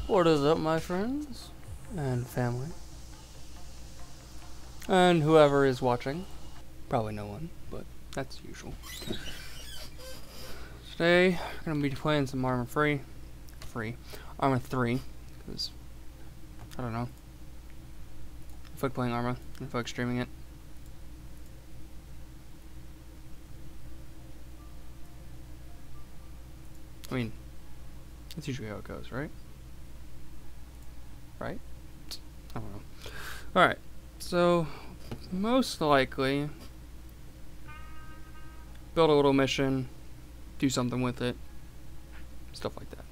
What is up, my friends and family, and whoever is watching? Probably no one, but that's usual. Today, we're gonna be playing some Arma 3, Arma 3, because I don't know. I feel like playing Arma. I feel like streaming it. I mean, that's usually how it goes, right? Right? I don't know. Alright, so most likely build a little mission, do something with it, stuff like that.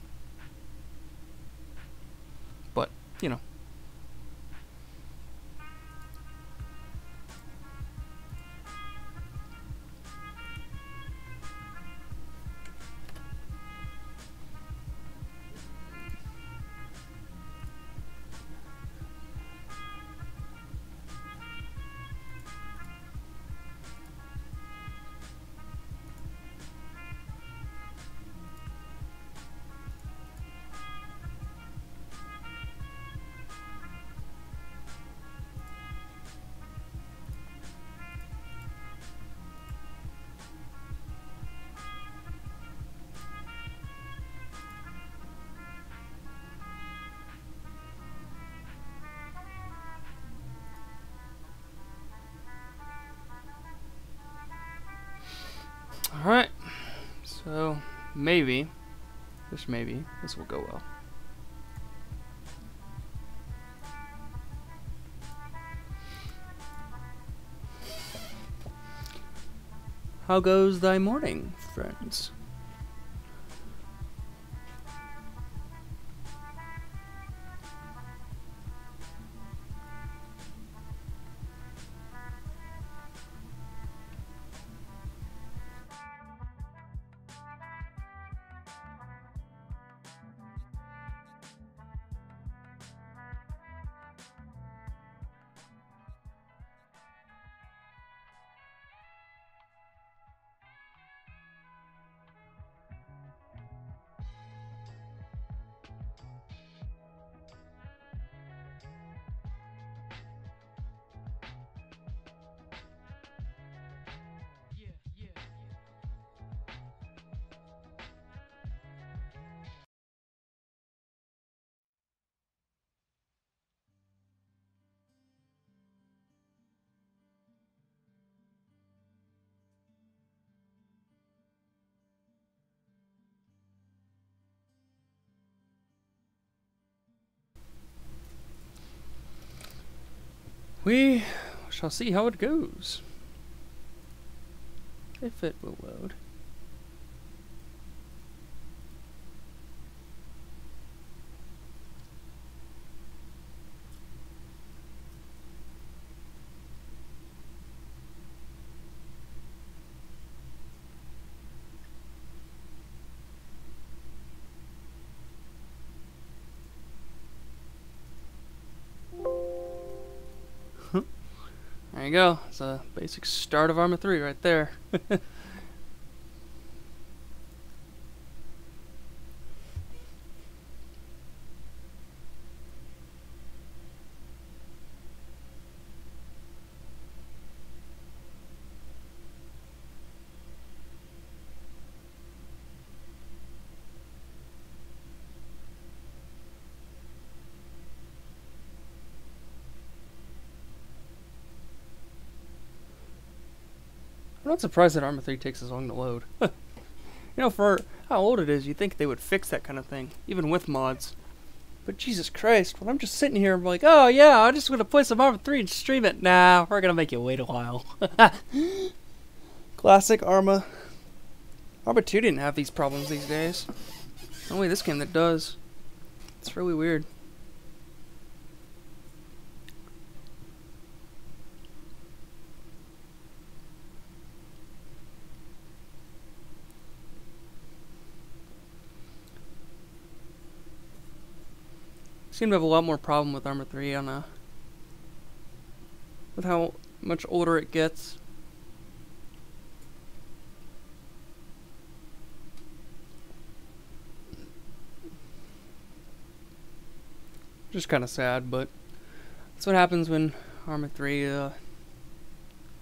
But, you know. Alright, so maybe, just maybe, this will go well. How goes thy morning, friends? We shall see how it goes. If it will load. There you go. It's a basic start of Arma 3 right there. I'm not surprised that Arma 3 takes as long to load. You know, for how old it is, you'd think they would fix that kind of thing, even with mods. But Jesus Christ, when I'm just sitting here, I'm like, oh yeah, I'm just gonna play some Arma 3 and stream it. Nah, we're gonna make you wait a while. Classic Arma. Arma 2 didn't have these problems these days. Only this game that does. It's really weird. Seem to have a lot more problem with Arma 3 on with how much older it gets. Just kind of sad, but that's what happens when Arma 3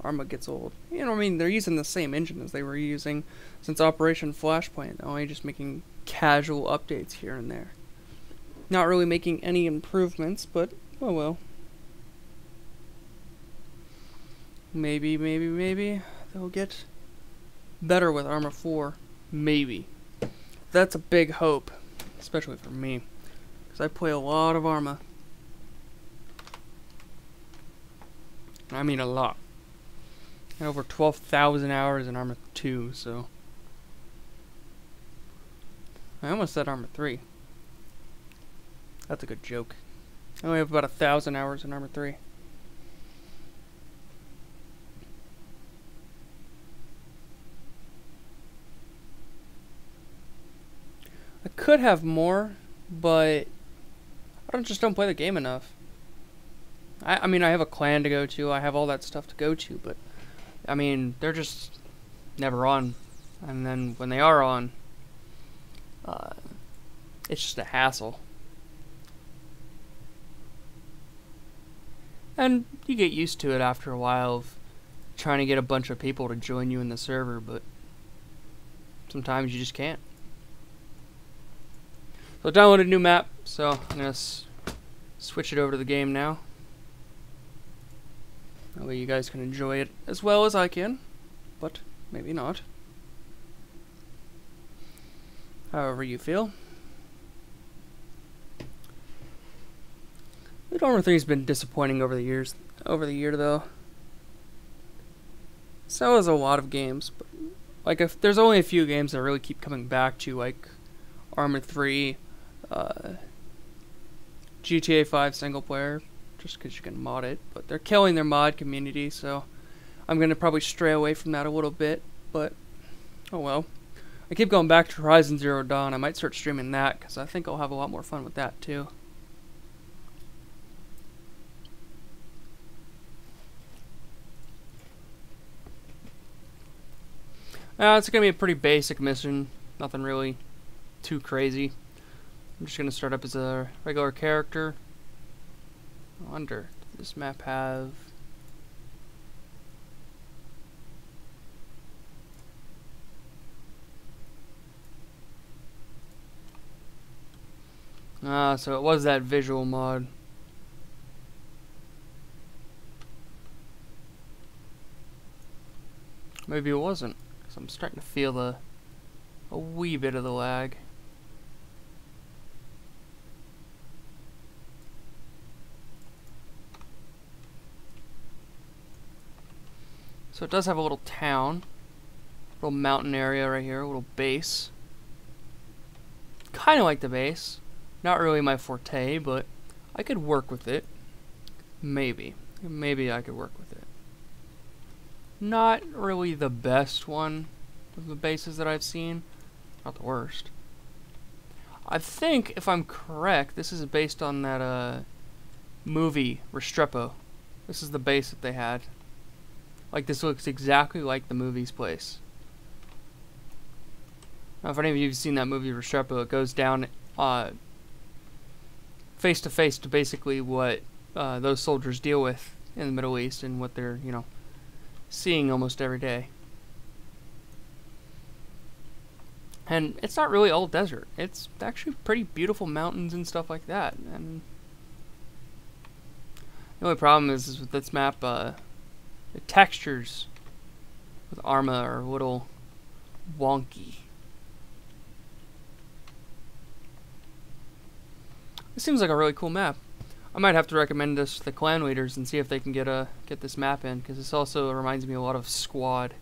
Arma gets old. You know, I mean, they're using the same engine as they were using since Operation Flashpoint, only just making casual updates here and there. Not really making any improvements, but oh well. Maybe they'll get better with Arma 4. Maybe. That's a big hope, especially for me, because I play a lot of Arma. I mean a lot. And over 12,000 hours in Arma 2, so... I almost said Arma 3. That's a good joke. I only have about 1,000 hours in Arma 3. I could have more, but I just don't play the game enough. I mean, I have a clan to go to, I have all that stuff to go to, but I mean, they're just never on. And then when they are on, it's just a hassle. And you get used to it after a while of trying to get a bunch of people to join you in the server, but sometimes you just can't. So I downloaded a new map, so I'm going to switch it over to the game now. That way you guys can enjoy it as well as I can, but maybe not. However you feel. The Arma 3 has been disappointing over the year though. So has a lot of games, but like if there's only a few games that really keep coming back to, like Arma 3, GTA 5 single player, just because you can mod it, but they're killing their mod community, so I'm going to probably stray away from that a little bit, but oh well. I keep going back to Horizon Zero Dawn. I might start streaming that, because I think I'll have a lot more fun with that too. It's going to be a pretty basic mission, nothing really too crazy. I'm just going to start up as a regular character. I wonder, does this map have... so it was that visual mod. Maybe it wasn't, because I'm starting to feel a wee bit of the lag. So it does have a little town, little mountain area right here, a little base. Kind of like the base. Not really my forte, but I could work with it. Maybe. Maybe I could work with it. Not really the best one of the bases that I've seen. Not the worst. I think, if I'm correct, this is based on that movie, Restrepo. This is the base that they had. Like, this looks exactly like the movie's place. Now, if any of you have seen that movie, Restrepo, it goes down face to face to basically what those soldiers deal with in the Middle East and what they're, you know, seeing almost every day. And it's not really all desert. It's actually pretty beautiful mountains and stuff like that. And the only problem is with this map, the textures with Arma are a little wonky. This seems like a really cool map. I might have to recommend this to the clan leaders and see if they can get this map in, because this also reminds me a lot of Squad.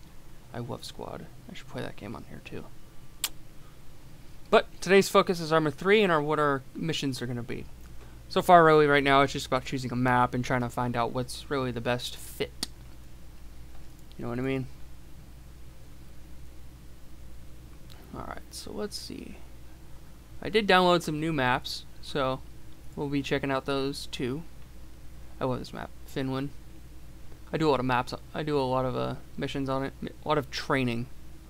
I love Squad. I should play that game on here too. But today's focus is Arma 3 and what our missions are going to be. So far, really, right now, it's just about choosing a map and trying to find out what's really the best fit. You know what I mean? Alright, so let's see. I did download some new maps, so we'll be checking out those too. I love this map, Finland. I do a lot of maps. I do a lot of missions on it. A lot of training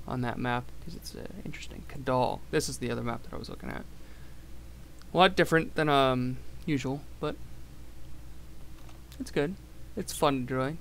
on that map because it's interesting. Kadal. This is the other map that I was looking at. A lot different than usual, but it's good. It's fun to enjoy.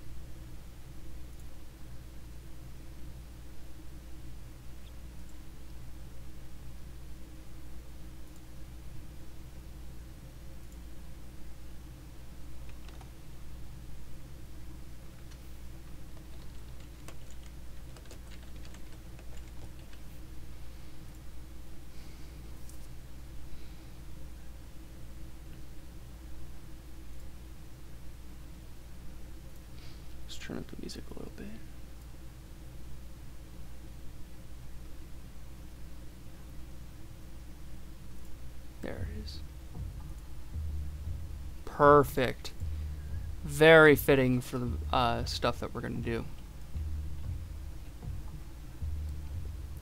Let's turn up the music a little bit. There it is. Perfect. Very fitting for the stuff that we're gonna do.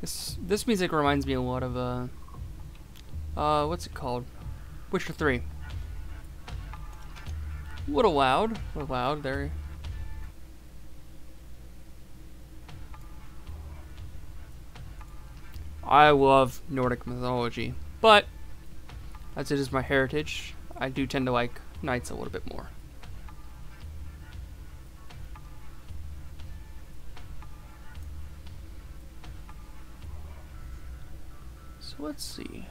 This music reminds me a lot of what's it called? Witcher 3. A little loud there. I love Nordic mythology, but as it is my heritage, I do tend to like knights a little bit more. So let's see.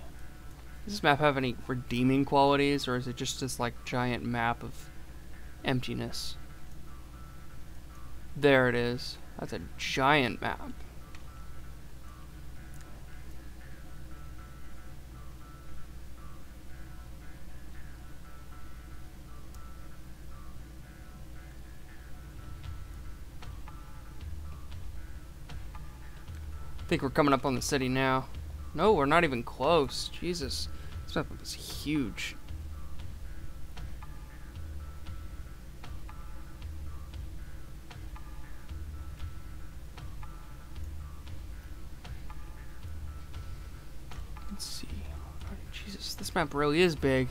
Does this map have any redeeming qualities, or is it just this like giant map of emptiness? There it is. That's a giant map. I think we're coming up on the city now. No, we're not even close. Jesus. This map is huge. Let's see. Jesus, this map really is big.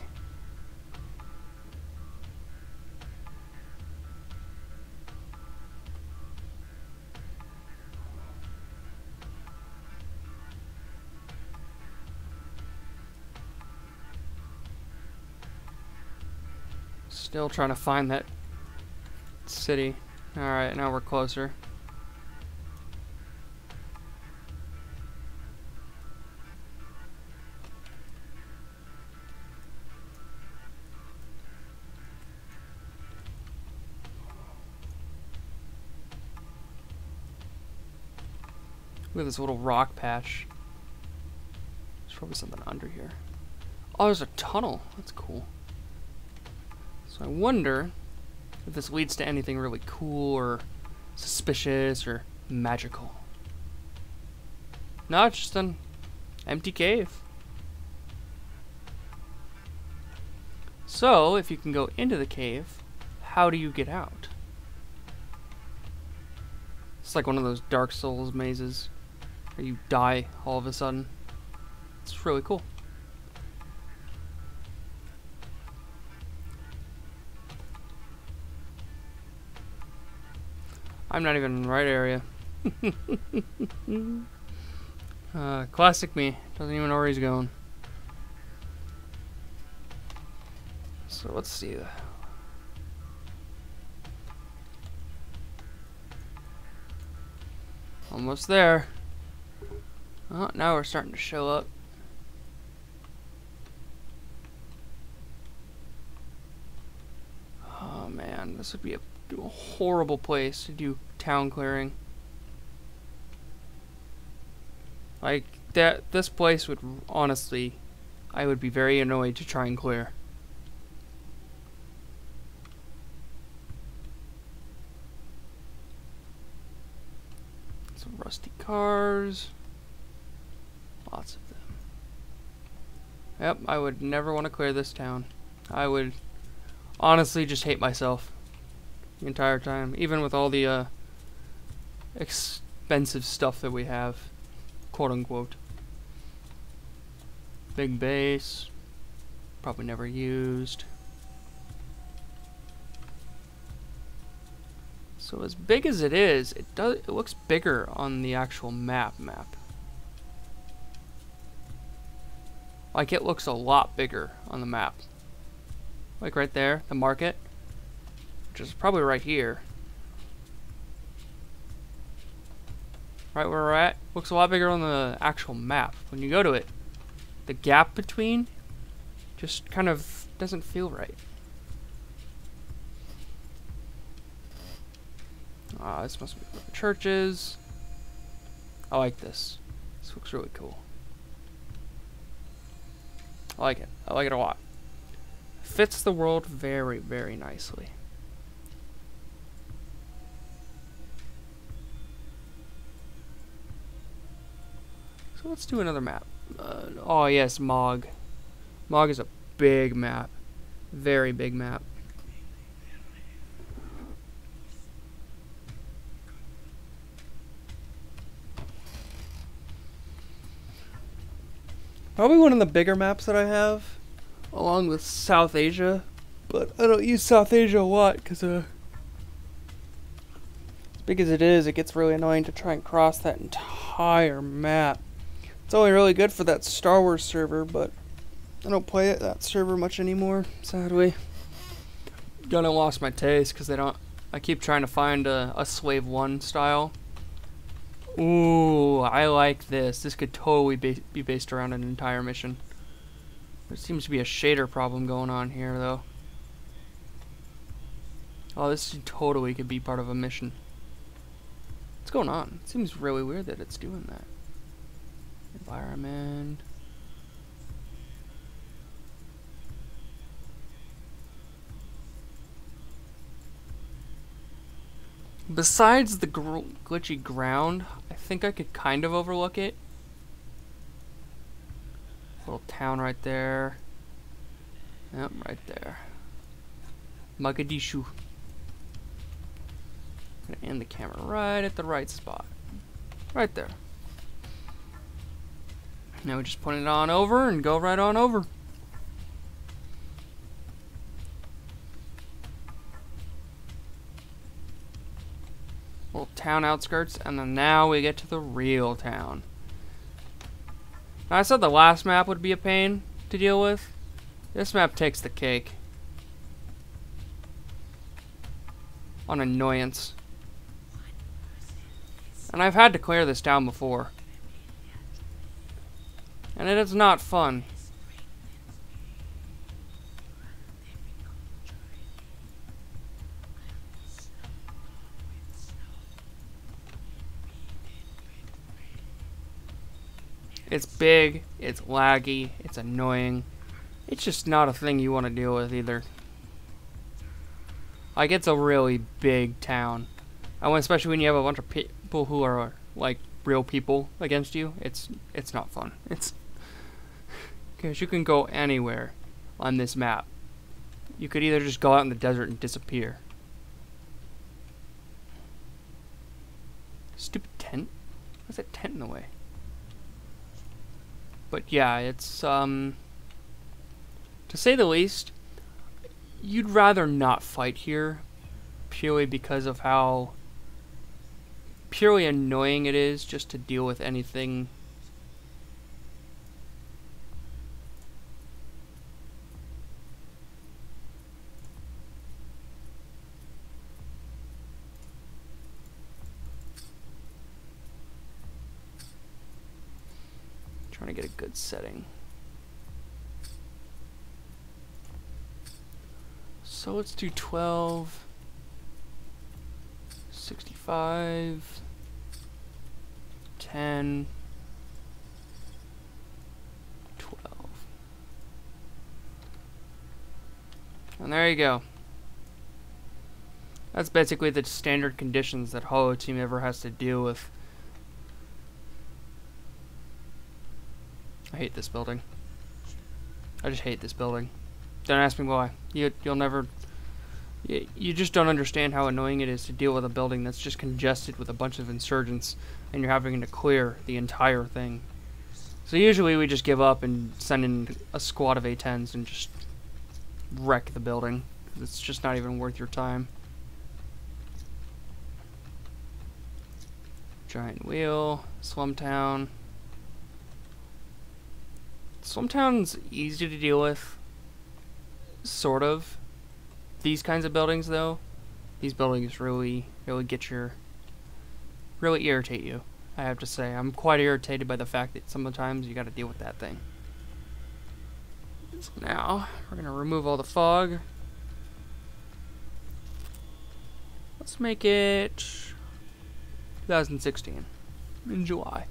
Still trying to find that city. Alright, now we're closer. Look at this little rock patch. There's probably something under here. Oh, there's a tunnel. That's cool. So I wonder if this leads to anything really cool or suspicious or magical. No, it's just an empty cave. So, if you can go into the cave, how do you get out? It's like one of those Dark Souls mazes where you die all of a sudden. It's really cool. I'm not even in the right area. Classic me. Doesn't even know where he's going. So let's see. Almost there. Oh, now we're starting to show up. Oh man, this would be a horrible place to do town clearing. Like that, this place would honestly, I would be very annoyed to try and clear. Some rusty cars, lots of them. Yep, I would never want to clear this town. I would honestly just hate myself the entire time, even with all the expensive stuff that we have, quote unquote. Big base, probably never used. So as big as it is, it looks bigger on the actual map. Like it looks a lot bigger on the map. like right there, the market, which is probably right here. Right where we're at, looks a lot bigger on the actual map. When you go to it, the gap between just kind of doesn't feel right. This must be where the church is. I like this. This looks really cool. I like it. I like it a lot. Fits the world very, very nicely. So let's do another map. Oh yes, Mog. Mog is a big map. Very big map. Probably one of the bigger maps that I have, along with South Asia, but I don't use South Asia a lot because as big as it is, it gets really annoying to try and cross that entire map. It's only really good for that Star Wars server, but I don't play that server much anymore, sadly. Kinda lost my taste because I keep trying to find a Slave 1 style. Ooh, I like this. This could totally be based around an entire mission. There seems to be a shader problem going on here, though. Oh, this totally could be part of a mission. What's going on? It seems really weird that it's doing that. Environment. Besides the glitchy ground, I think I could kind of overlook it. Little town right there. Yep, right there. Mogadishu. Gonna aim the camera right at the right spot. Right there. Now we just point it on over and go right on over. Little town outskirts, and then now we get to the real town. Now I said the last map would be a pain to deal with. This map takes the cake on annoyance. And I've had to clear this town before. And it is not fun. It's big, it's laggy, it's annoying. It's just not a thing you want to deal with either. Like, it's a really big town. And especially when you have a bunch of people who are, like, real people against you, it's not fun. It's because you can go anywhere on this map. You could either just go out in the desert and disappear. Stupid tent? What's that tent in the way? But yeah, it's, to say the least, you'd rather not fight here, purely because of how purely annoying it is just to deal with anything. Trying to get a good setting. So let's do 12, 65, 10, 12. And there you go. That's basically the standard conditions that Holoteam ever has to deal with. I hate this building. I just hate this building. Don't ask me why. You'll never... You just don't understand how annoying it is to deal with a building that's just congested with a bunch of insurgents and you're having to clear the entire thing. So usually we just give up and send in a squad of A-10s and just wreck the building. It's just not even worth your time. Giant wheel, Slumtown. Slumtown's easy to deal with. sort of. These kinds of buildings, though, these buildings really irritate you. I have to say, I'm quite irritated by the fact that sometimes you got to deal with that thing. So now we're gonna remove all the fog. Let's make it 2016 in July.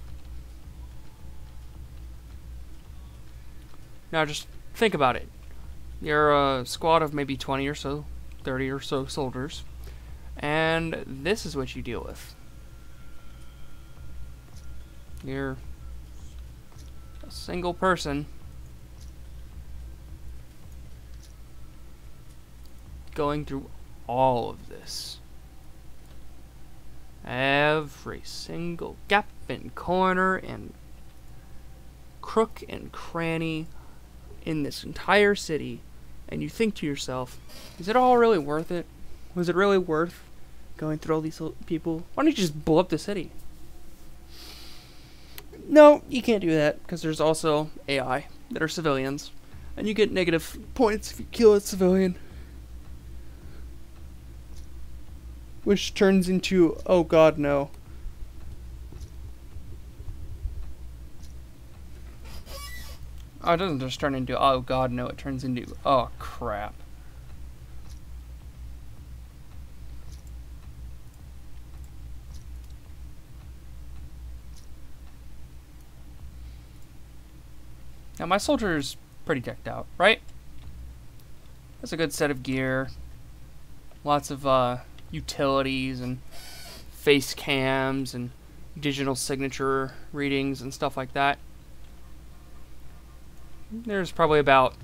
Now just think about it. You're a squad of maybe 20 or so, 30 or so soldiers, and this is what you deal with. You're a single person going through all of this. Every single gap and corner and crook and cranny in this entire city, and you think to yourself, is it all really worth it? Was it really worth going through all these people? Why don't you just blow up the city? No, you can't do that, because there's also AI that are civilians, and you get negative points if you kill a civilian. Which turns into, oh god, no. Oh, it doesn't just turn into, oh god, no, it turns into, oh crap. Now, my soldier's pretty decked out, right? That's a good set of gear. Lots of, utilities and face cams and digital signature readings and stuff like that. There's probably about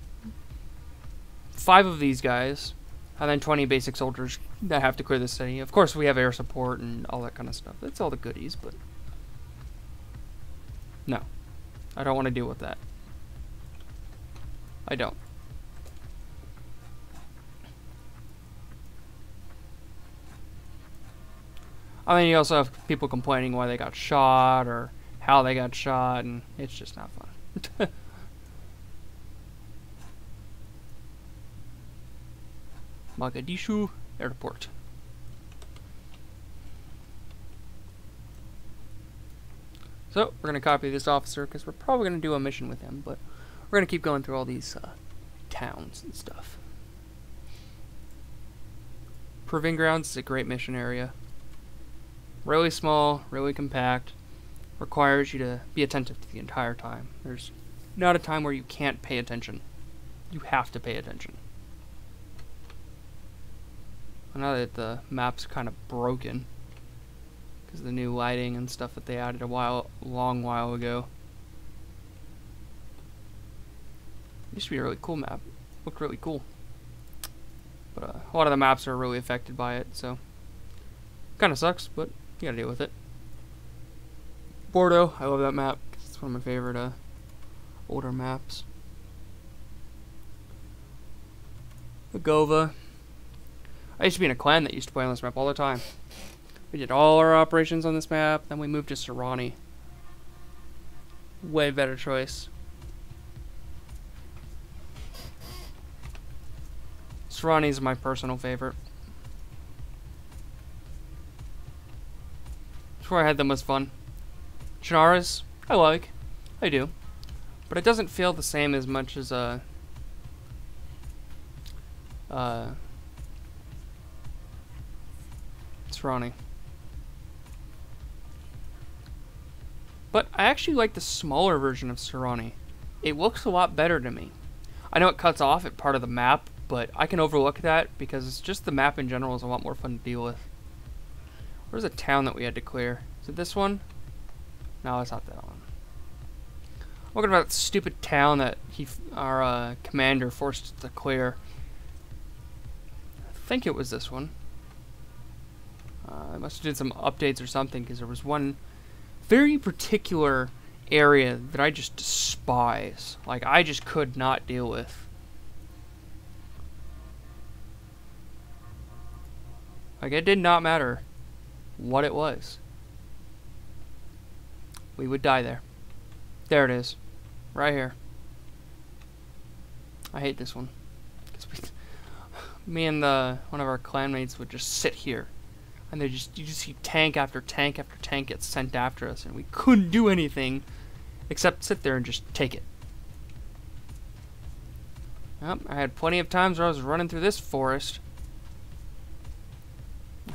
5 of these guys, and then 20 basic soldiers that have to clear the city. Of course, we have air support and all that kind of stuff. It's all the goodies, but no, I don't want to deal with that. I don't. I mean, you also have people complaining why they got shot or how they got shot, and it's just not fun. Mogadishu Airport. So, we're going to copy this officer, because we're probably going to do a mission with him, but we're going to keep going through all these towns and stuff. Proving Grounds is a great mission area. Really small, really compact, requires you to be attentive the entire time. There's not a time where you can't pay attention. You have to pay attention. I know that the map's kind of broken because of the new lighting and stuff that they added a long while ago. It used to be a really cool map. Looked really cool. But a lot of the maps are really affected by it, so kind of sucks, but you gotta deal with it. Bordeaux, I love that map. It's one of my favorite older maps. Agova. I used to be in a clan that used to play on this map all the time. We did all our operations on this map, then we moved to Serrani. Way better choice. Serrani is my personal favorite. It's where I had the most fun. Chernarus, I like. I do. But it doesn't feel the same as much as Serrani. But I actually like the smaller version of Serrani. It looks a lot better to me. I know it cuts off at part of the map, but I can overlook that because it's just the map in general is a lot more fun to deal with. Where's a town that we had to clear? Is it this one? No, it's not that one. What about that stupid town that our commander forced us to clear? I think it was this one. I must have did some updates or something because there was one very particular area that I just despise. Like, I just could not deal with. Like, it did not matter what it was. We would die there. There it is. Right here. I hate this one. 'Cause me and one of our clanmates would just sit here, and you just see tank after tank after tank get sent after us, and we couldn't do anything except sit there and just take it. Yep, I had plenty of times where I was running through this forest.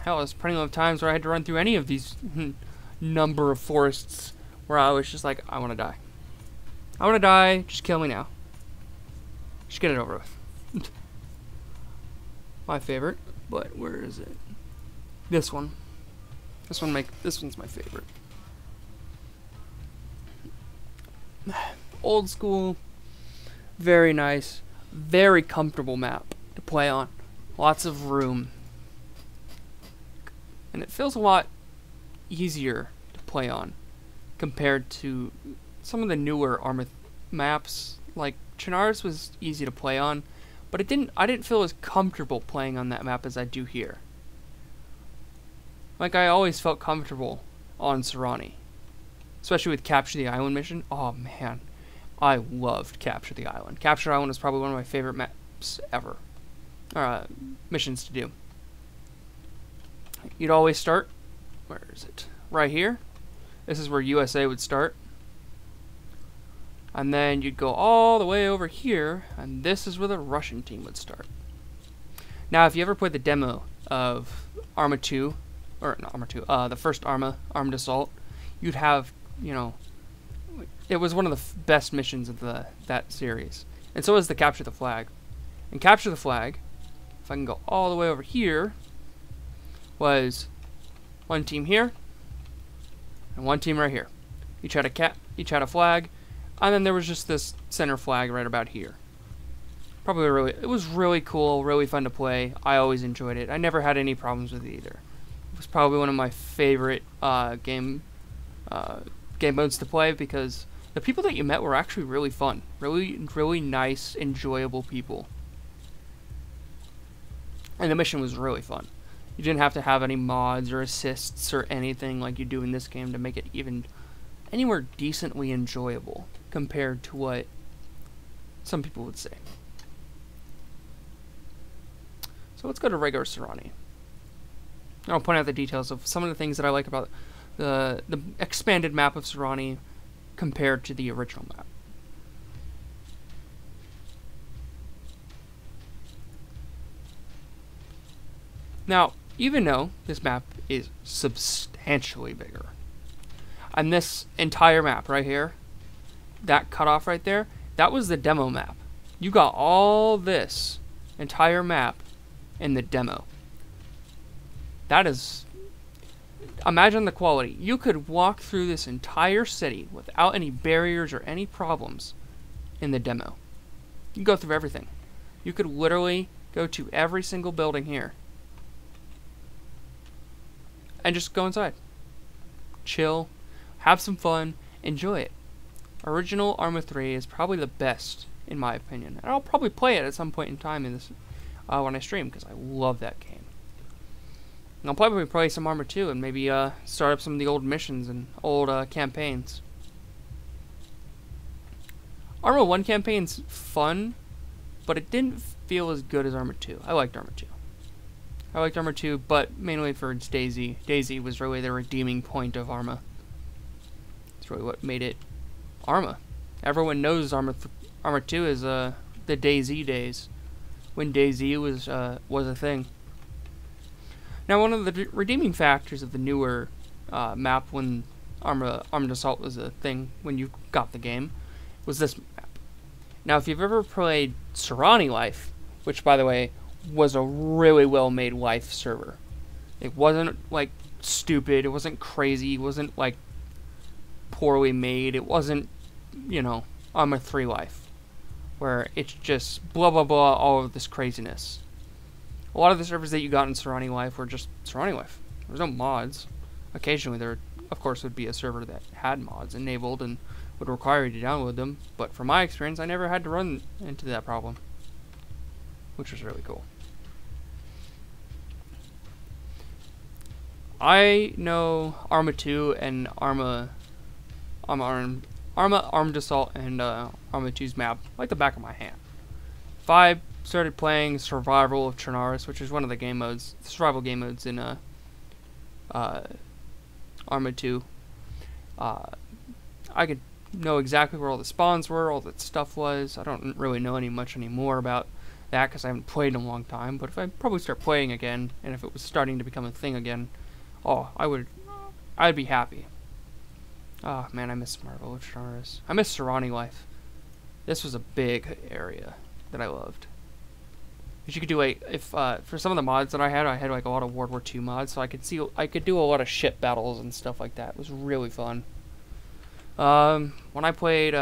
Hell, there's plenty of times where I had to run through any of these number of forests where I was just like, I want to die. I want to die, just kill me now. Just get it over with. My favorite, but where is it? This one. This one's my favorite. Old school, very nice, very comfortable map to play on. Lots of room. And it feels a lot easier to play on compared to some of the newer Arma maps. Like Chernarus was easy to play on, but I didn't feel as comfortable playing on that map as I do here. Like I always felt comfortable on Sarani, especially with Capture the Island mission. Oh man, I loved Capture the Island. Capture the Island is probably one of my favorite maps ever. Missions to do. You'd always start, where is it? Right here. This is where USA would start. And then you'd go all the way over here, and this is where the Russian team would start. Now, if you ever played the demo of Arma 2, or not Arma 2, the first Armed Assault, you'd have, you know, it was one of the best missions of that series. And so is the Capture the Flag. And Capture the Flag, if I can go all the way over here, was one team here and one team right here. Each had a flag, and then there was just this center flag right about here. It was really cool, really fun to play. I always enjoyed it. I never had any problems with it either. It was probably one of my favorite game modes to play because the people that you met were actually really fun, really nice, enjoyable people, and the mission was really fun. You didn't have to have any mods or assists or anything like you do in this game to make it even anywhere decently enjoyable compared to what some people would say. So let's go to regular Sarani. I'll point out the details of some of the things that I like about the expanded map of Sarani compared to the original map. Now, even though this map is substantially bigger, and this entire map right here, that cutoff right there, that was the demo map. You got all this entire map in the demo. That is, imagine the quality. You could walk through this entire city without any barriers or any problems in the demo. You can go through everything. You could literally go to every single building here and just go inside, chill, have some fun, enjoy it. Original Arma 3 is probably the best in my opinion, and I'll probably play it at some point in time in this when I stream because I love that game. And I'll probably play some Arma 2 and maybe start up some of the old missions and old campaigns. Arma 1 campaign's fun, but it didn't feel as good as Arma 2. I liked Arma 2. I liked Arma 2, but mainly for its DayZ. DayZ was really the redeeming point of Arma. It's really what made it Arma. Everyone knows Arma 2 is the DayZ days, when DayZ was a thing. Now, one of the redeeming factors of the newer map when Armed Assault was a thing when you got the game was this map. Now, if you've ever played Sarani Life, which, by the way, was a really well-made life server. It wasn't, like, stupid. It wasn't crazy. It wasn't, like, poorly made. It wasn't, you know, Arma 3 Life, where it's just blah, blah, blah, all of this craziness. A lot of the servers that you got in Sarani Life were just Sarani Life. There was no mods. Occasionally there, of course, would be a server that had mods enabled and would require you to download them, but from my experience, I never had to run into that problem, which was really cool. I know Arma 2 and Arma Armed Assault and Arma 2's map like the back of my hand. If I started playing Survival of Chernarus, which is one of the game modes, survival game modes in Arma 2. I could know exactly where all the spawns were, all that stuff was. I don't really know much anymore about that because I haven't played in a long time. But if I probably start playing again, and if it was starting to become a thing again, oh, I'd be happy. Oh man, I miss Survival of Chernarus. I miss Serani life. This was a big area that I loved. Because you could do for some of the mods that I had like a lot of World War II mods, so I could do a lot of ship battles and stuff like that. It was really fun. When I played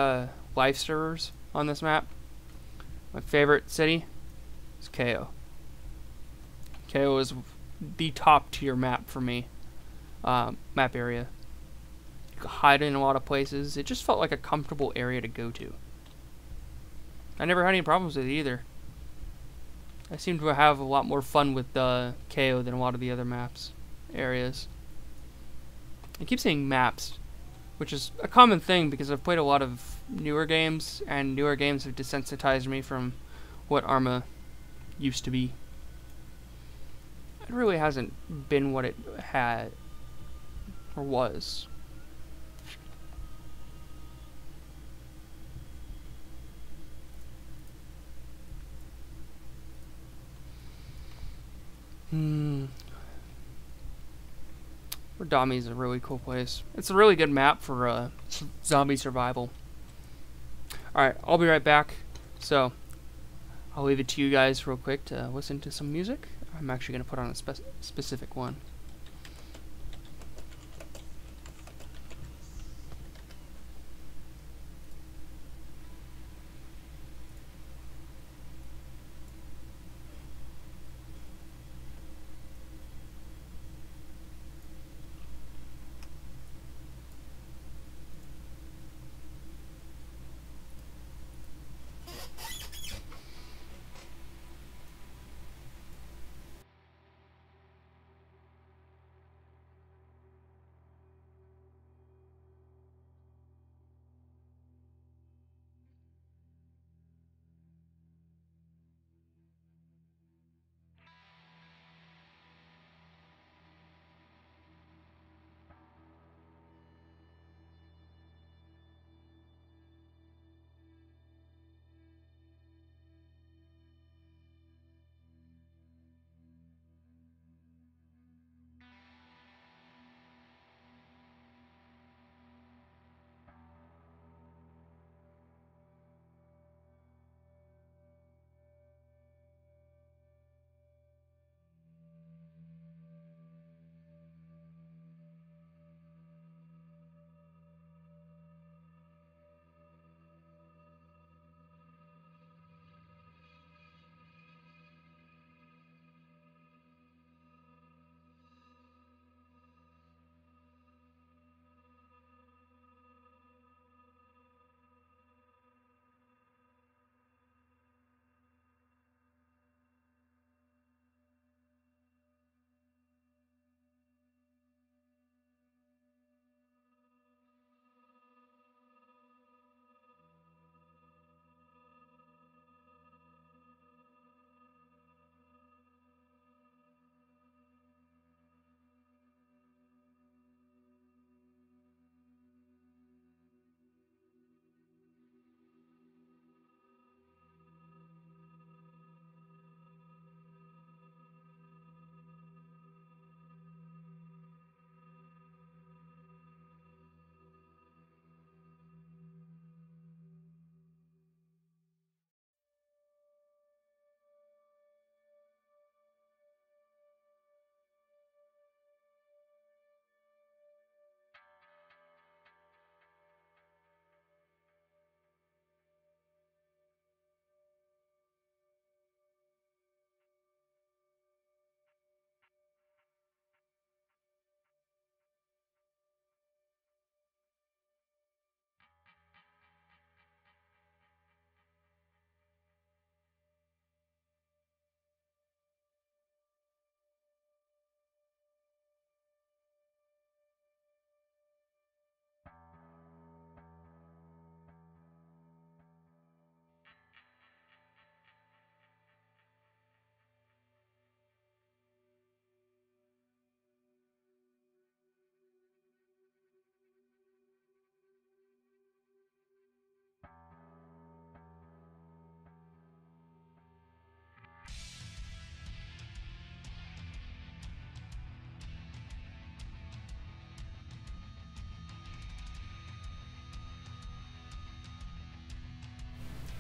life servers on this map, my favorite city is KO. KO is the top tier map for me. Map area. You could hide in a lot of places. It just felt like a comfortable area to go to. I never had any problems with it either. I seem to have a lot more fun with KO than a lot of the other areas. I keep saying maps, which is a common thing because I've played a lot of newer games, and newer games have desensitized me from what Arma used to be. It really hasn't been what it had, or was. Radami is a really cool place. It's a really good map for zombie survival. Alright, I'll be right back. So, I'll leave it to you guys real quick to listen to some music. I'm actually going to put on a specific one.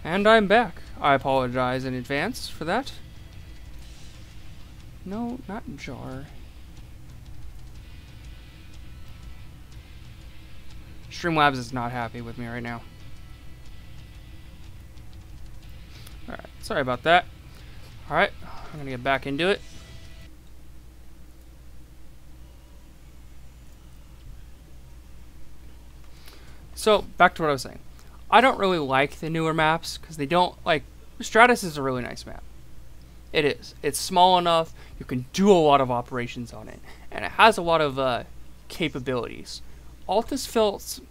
And I'm back. I apologize in advance for that. No, not jar. Streamlabs is not happy with me right now. Alright, sorry about that. Alright, I'm gonna get back into it. So, back to what I was saying. I don't really like the newer maps, because they don't, like, Stratus is a really nice map. It is. It's small enough, you can do a lot of operations on it, and it has a lot of capabilities. Altus felt...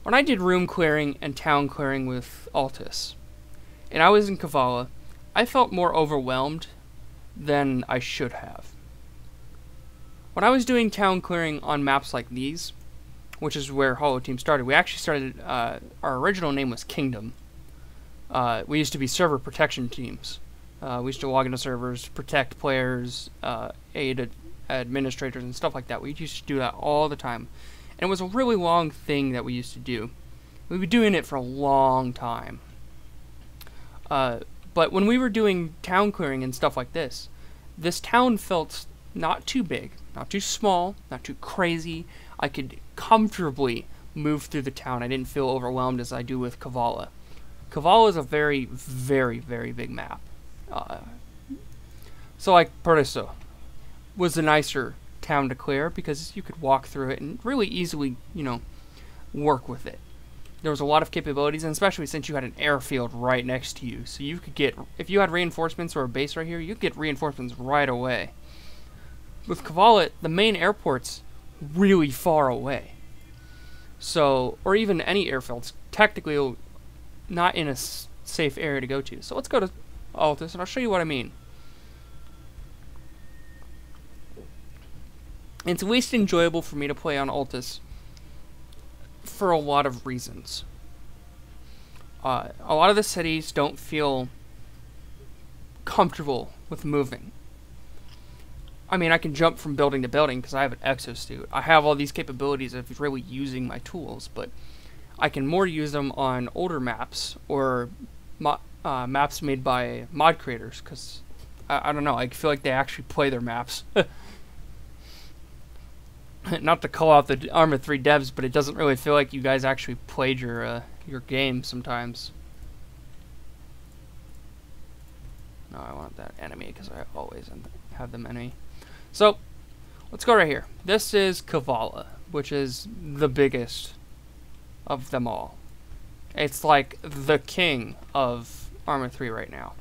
When I did room clearing and town clearing with Altus, and I was in Kavala, I felt more overwhelmed than I should have. When I was doing town clearing on maps like these, which is where Holo Team started, we actually started, our original name was Kingdom. We used to be server protection teams. We used to log into servers, protect players, aid administrators and stuff like that. We used to do that all the time. And it was a really long thing that we used to do. We've been doing it for a long time. But when we were doing town clearing and stuff like this town felt not too big, not too small, not too crazy. I could comfortably move through the town. I didn't feel overwhelmed as I do with Kavala. Kavala is a very, very, very big map. So like Perdiso was a nicer town to clear because you could walk through it and really easily, you know, work with it. There was a lot of capabilities, and especially since you had an airfield right next to you. So you could get, if you had reinforcements or a base right here, you could get reinforcements right away. With Kavala, the main airport's really far away. So, or even any airfields, technically not in a safe area to go to. So let's go to Altus, and I'll show you what I mean. It's least enjoyable for me to play on Altus for a lot of reasons. A lot of the cities don't feel comfortable with moving. I mean, I can jump from building to building because I have an exosuit. I have all these capabilities of really using my tools, but I can more use them on older maps or maps made by mod creators because, I don't know, I feel like they actually play their maps. Not to call out the Arma 3 devs, but it doesn't really feel like you guys actually played your game sometimes. No, I want that enemy because I always have them enemy. So, let's go right here. This is Kavala, which is the biggest of them all. It's like the king of Arma 3 right now.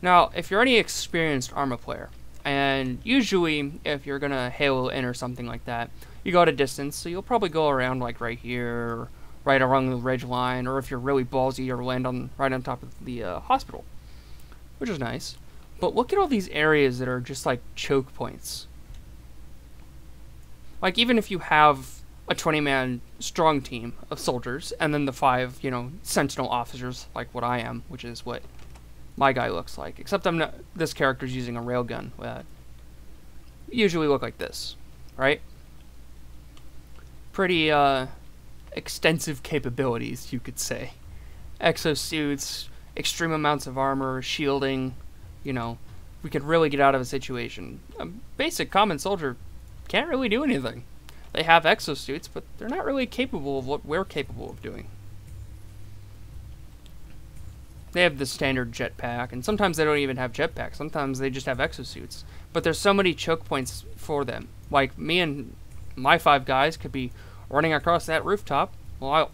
Now, if you're any experienced Arma player, and usually if you're gonna Halo in or something like that, you go at a distance, so you'll probably go around like right here, or right along the ridge line, or if you're really ballsy, you'll land on right on top of the hospital, which is nice. But look at all these areas that are just like choke points. Like even if you have a 20-man strong team of soldiers, and then the 5, you know, sentinel officers, like what I am, which is what my guy looks like. Except I'm not. This character's using a railgun. Usually look like this, right? Pretty extensive capabilities, you could say. Exosuits, extreme amounts of armor, shielding. You know, we could really get out of a situation. A basic common soldier can't really do anything. They have exosuits, but they're not really capable of what we're capable of doing. They have the standard jetpack, and sometimes they don't even have jetpacks. Sometimes they just have exosuits. But there's so many choke points for them. Like, me and my 5 guys could be running across that rooftop. Well,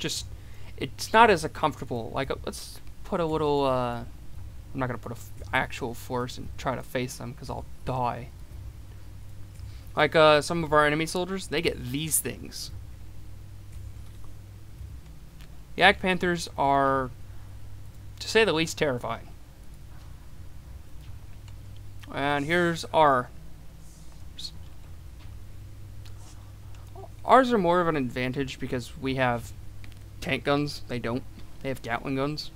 it's not as a comfortable, like, let's put a little, I'm not going to put an actual force and try to face them, because I'll die. Like, some of our enemy soldiers, they get these things. Yak Panthers are, to say the least, terrifying. And here's ours. Ours are more of an advantage because we have tank guns. They don't. They have Gatling guns.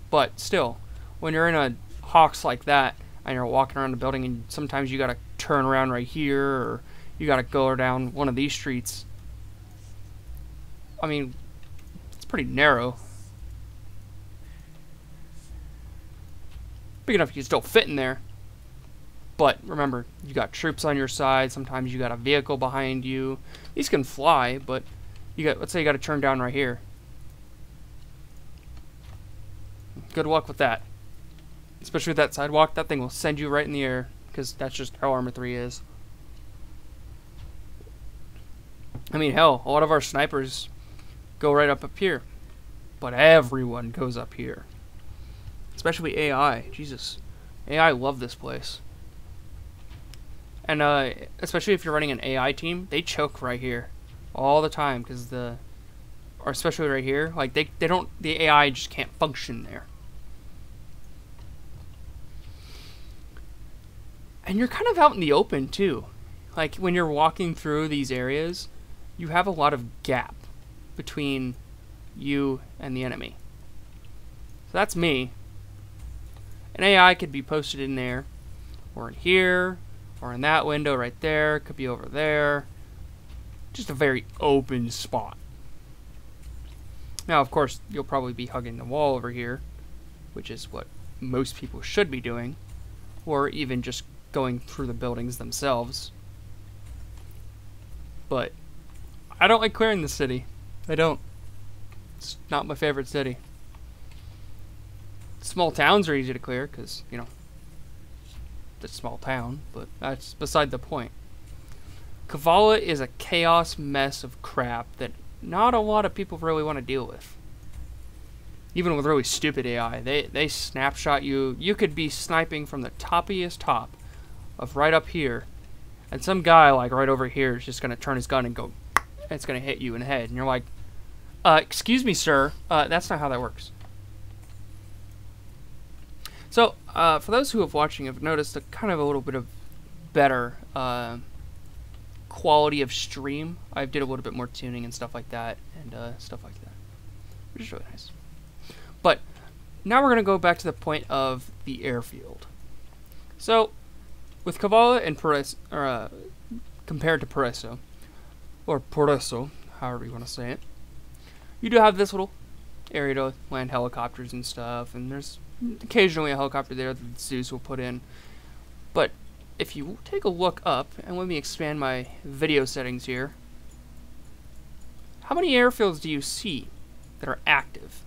But still, when you're in a Hawks like that, and you're walking around the building, and sometimes you gotta turn around right here, or you gotta go down one of these streets, I mean, it's pretty narrow. Big enough you can still fit in there. But remember, you got troops on your side. Sometimes you got a vehicle behind you. These can fly, but you got, let's say you got to turn down right here. Good luck with that. Especially with that sidewalk, that thing will send you right in the air, because that's just how Arma 3 is. I mean, hell, a lot of our snipers go right up here. But everyone goes up here. Especially AI. Jesus. AI love this place. And especially if you're running an AI team, they choke right here all the time, because or especially right here, like they don't, the AI just can't function there. And you're kind of out in the open too. Like when you're walking through these areas, you have a lot of gap between you and the enemy. So that's me. An AI could be posted in there, or in here, or in that window right there, could be over there. Just a very open spot. Now, of course, you'll probably be hugging the wall over here, which is what most people should be doing, or even just going through the buildings themselves. But I don't like clearing the city. I don't. It's not my favorite city. Small towns are easy to clear because, you know, it's a small town, but that's beside the point. Kavala is a chaos mess of crap that not a lot of people really want to deal with. Even with really stupid AI, they snapshot you. You could be sniping from the toppiest top of right up here, and some guy like right over here is just going to turn his gun and go, and it's going to hit you in the head, and you're like, excuse me, sir, that's not how that works. So, for those who have watching have noticed a kind of a little bit of better quality of stream. I did a little bit more tuning and stuff like that, which is really nice. But now we're going to go back to the point of the airfield. So, with Kavala and Progreso, compared to Progreso, or Progreso, however you want to say it, you do have this little area to land helicopters and stuff, and there's occasionally a helicopter there that Zeus will put in. But if you take a look up, and let me expand my video settings here, how many airfields do you see that are active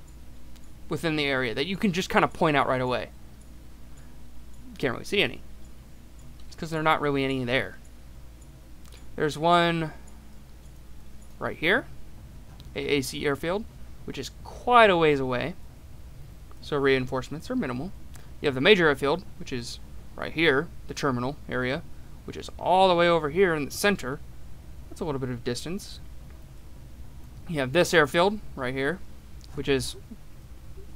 within the area that you can just kind of point out right away? You can't really see any. It's because there are not really any there. There's one right here, AAC airfield, which is quite a ways away, so reinforcements are minimal. You have the major airfield, which is right here, the terminal area, which is all the way over here in the center. That's a little bit of distance. You have this airfield right here, which is,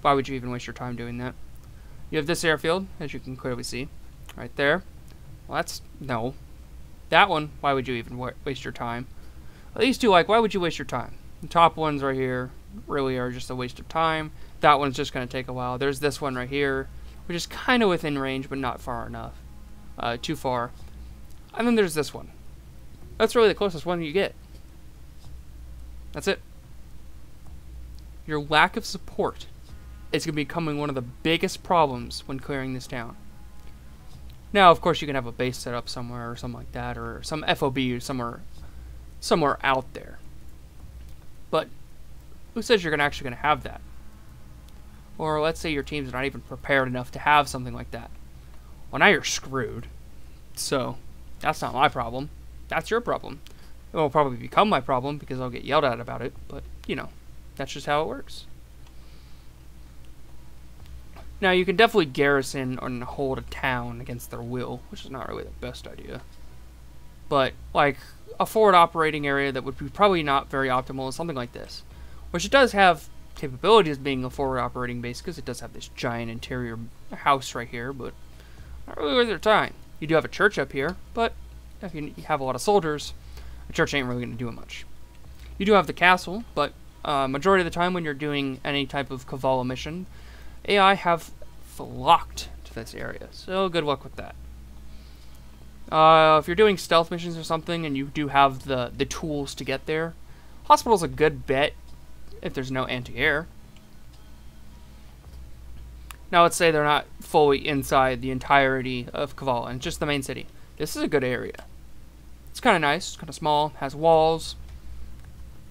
why would you even waste your time doing that? You have this airfield, as you can clearly see, right there. Well, that's, no. That one, why would you even waste your time? These two, like, why would you waste your time? The top ones right here really are just a waste of time. That one's just going to take a while. There's this one right here, which is kind of within range, but not far enough. Too far. And then there's this one. That's really the closest one you get. That's it. Your lack of support is going to be becoming one of the biggest problems when clearing this town. Now, of course, you can have a base set up somewhere or something like that, or some FOB or somewhere out there. But who says you're actually going to have that? Or let's say your team's not even prepared enough to have something like that. Well, now you're screwed. So, that's not my problem. That's your problem. It will probably become my problem because I'll get yelled at about it, but, you know, that's just how it works. Now, you can definitely garrison and hold a town against their will, which is not really the best idea. But, like, a forward operating area that would be probably not very optimal is something like this, which it does have capabilities being a forward operating base because it does have this giant interior house right here, but not really worth their time. You do have a church up here, but if you have a lot of soldiers, a church ain't really going to do much. You do have the castle, but majority of the time when you're doing any type of Kavala mission, AI have flocked to this area, so good luck with that. If you're doing stealth missions or something and you do have the tools to get there, hospital's a good bet, if there's no anti-air. Now let's say they're not fully inside the entirety of Kavala, and just the main city. This is a good area. It's kind of nice, it's kind of small, has walls.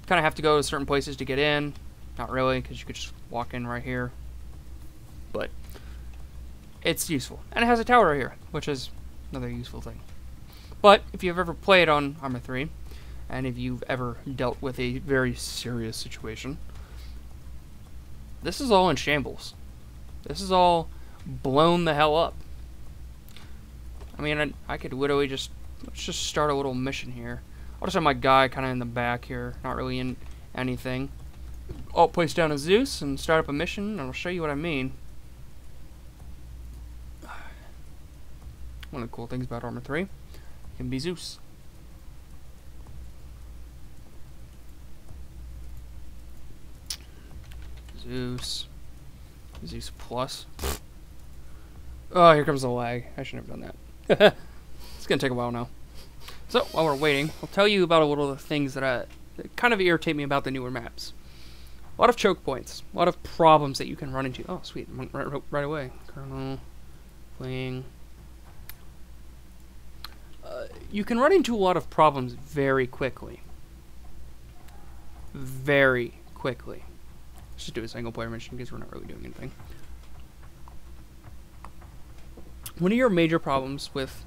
Kind of have to go to certain places to get in. Not really, because you could just walk in right here. But it's useful. And it has a tower right here, which is another useful thing. But if you've ever played on Arma 3, and if you've ever dealt with a very serious situation, this is all in shambles. This is all blown the hell up. I mean, I could literally just, let's just start a little mission here. I'll just have my guy kind of in the back here, not really in anything. I'll place down a Zeus and start up a mission, and I'll show you what I mean. One of the cool things about Arma 3, you can be Zeus. Zeus Plus. Oh, here comes the lag. I shouldn't have done that. It's gonna take a while now. So, while we're waiting, I'll tell you about a little of the things that kind of irritate me about the newer maps. A lot of choke points. A lot of problems that you can run into. Oh, sweet. Right away. Colonel. Playing. You can run into a lot of problems very quickly. Very quickly. Let's just do a single player mission because we're not really doing anything. One of your major problems with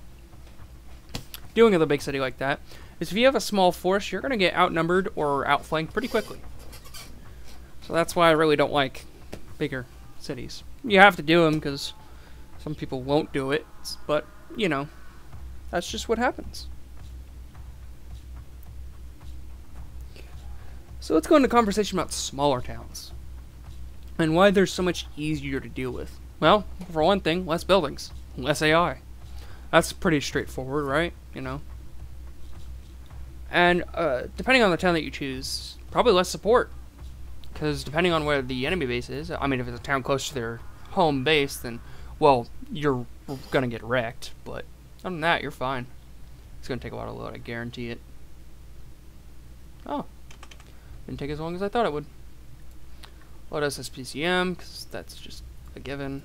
dealing with a big city like that is if you have a small force, you're going to get outnumbered or outflanked pretty quickly. So that's why I really don't like bigger cities. You have to do them because some people won't do it, but, you know, that's just what happens. So let's go into conversation about smaller towns and why they're so much easier to deal with. Well, for one thing, less buildings, less AI. That's pretty straightforward, right? You know. And depending on the town that you choose, probably less support. Because depending on where the enemy base is, I mean, if it's a town close to their home base, then, well, you're going to get wrecked. But other than that, you're fine. It's going to take a while to load, I guarantee it. Oh. Didn't take as long as I thought it would. Load SSPCM, because that's just a given.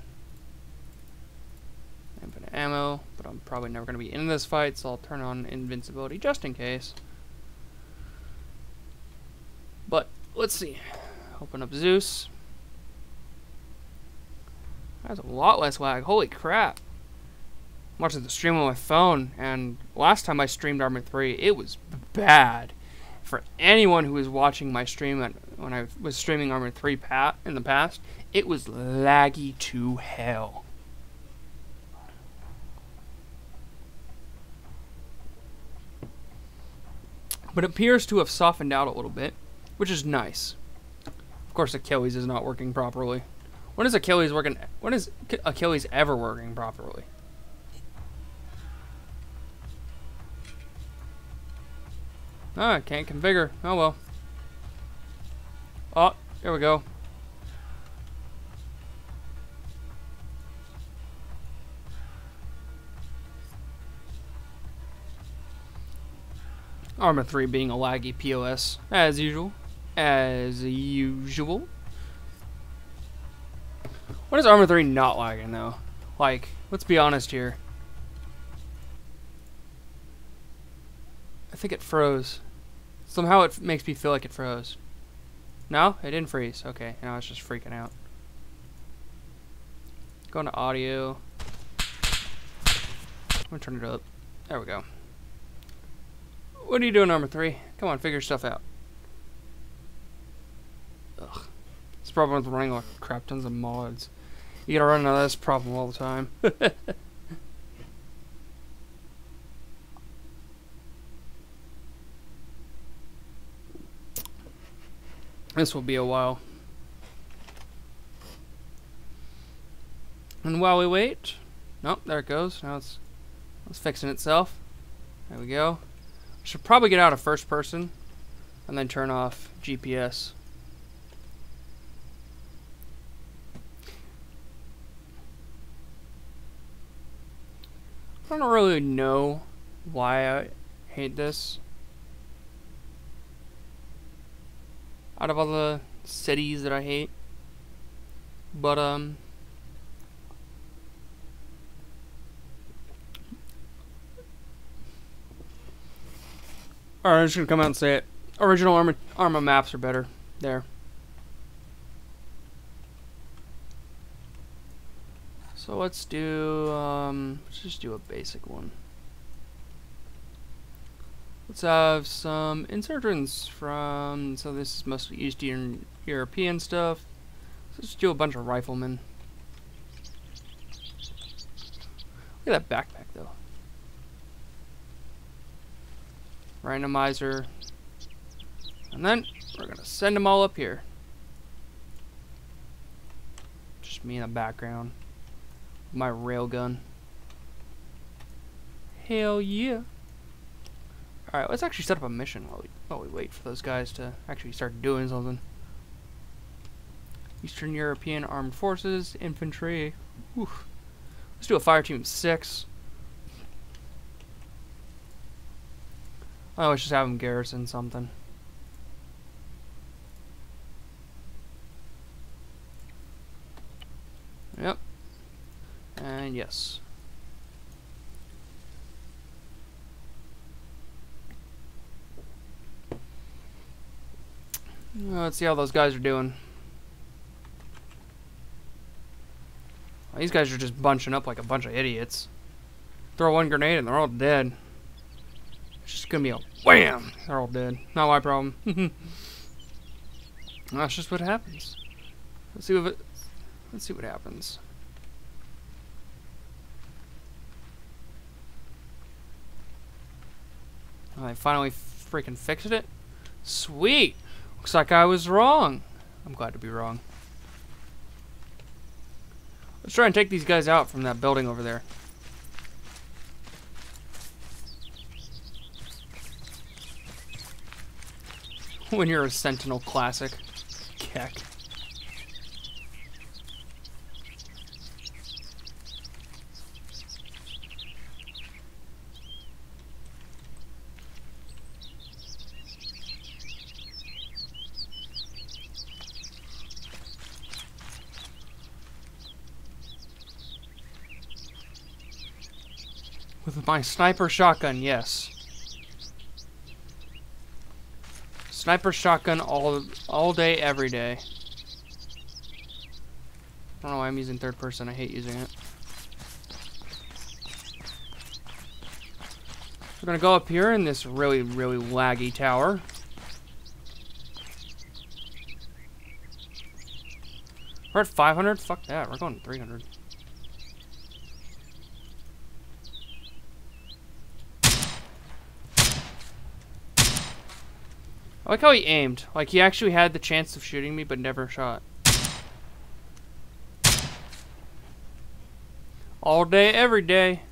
Infinite ammo, but I'm probably never going to be in this fight, so I'll turn on invincibility just in case. But, let's see. Open up Zeus. That's a lot less lag. Holy crap. I'm watching the stream on my phone, and last time I streamed Arma 3, it was bad. For anyone who was watching my stream when I was streaming Arma 3 in the past, it was laggy to hell. But it appears to have softened out a little bit, which is nice. Of course, Achilles is not working properly. When is Achilles working? When is Achilles ever working properly? Ah, I can't configure. Oh well. Oh, here we go. Arma 3 being a laggy POS, as usual. As usual. When is Arma 3 not lagging, though? Like, let's be honest here. I think it froze. Somehow it makes me feel like it froze. No? It didn't freeze. Okay, now it's just freaking out. Going to audio. I'm gonna turn it up. There we go. What are you doing, Arma 3? Come on, figure stuff out. Ugh. This problem with running like crap tons of mods. You gotta run into this problem all the time. This will be a while. And while we wait... Nope, there it goes. Now it's fixing itself. There we go. Should probably get out of first person and then turn off GPS. I don't really know why I hate this. Out of all the cities that I hate. But alright, I'm just gonna come out and say it. Original Arma maps are better. There. So let's do let's just do a basic one. Let's have some insurgents from, so this is mostly Eastern European stuff. Let's just do a bunch of riflemen. Look at that backpack though. Randomizer. And then we're gonna send them all up here. Just me in the background. My railgun. Hell yeah. Alright, let's actually set up a mission while we wait for those guys to actually start doing something. Eastern European Armed Forces, Infantry. Whew. Let's do a fire team of 6. Oh, let's just have them garrison something. Yep. And yes. Let's see how those guys are doing. Well, these guys are just bunching up like a bunch of idiots. Throw one grenade and they're all dead. It's just gonna be a wham! They're all dead. Not my problem. That's just what happens. Let's see what happens. Oh, they finally freaking fixed it? Sweet! Looks like I was wrong. I'm glad to be wrong. Let's try and take these guys out from that building over there. When you're a Sentinel classic. Keck. With my sniper shotgun, yes. Sniper shotgun all day, every day. I don't know why I'm using third person. I hate using it. We're gonna go up here in this really, really laggy tower. We're at 500? Fuck that. We're going 300. I like how he aimed. Like, he actually had the chance of shooting me, but never shot. All day, every day.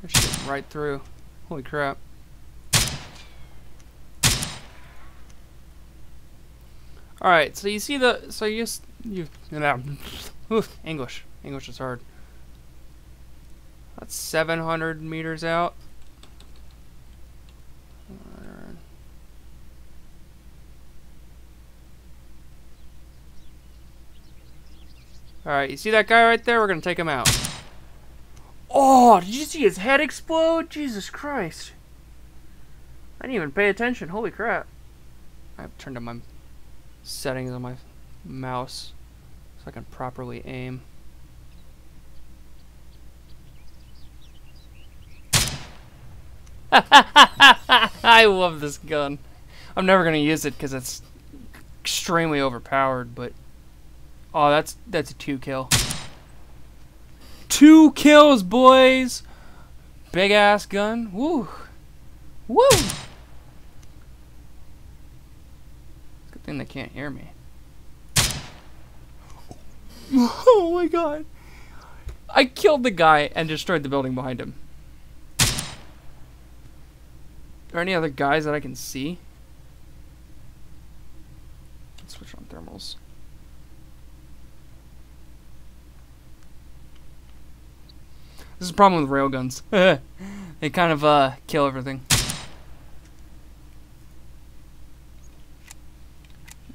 They're shooting right through. Holy crap. Alright, so you see the... So you... Oof, English. English is hard. That's 700 meters out. Alright, you see that guy right there? We're gonna take him out. Oh, did you see his head explode? Jesus Christ. I didn't even pay attention. Holy crap. I've turned on my settings on my mouse so I can properly aim. I love this gun. I'm never gonna use it because it's extremely overpowered, but oh, that's a 2 kill. 2 kills, boys! Big ass gun. Woo! Woo! Good thing they can't hear me. Oh my god. I killed the guy and destroyed the building behind him. Are there any other guys that I can see? Let's switch on thermals. This is a problem with railguns. They kind of kill everything.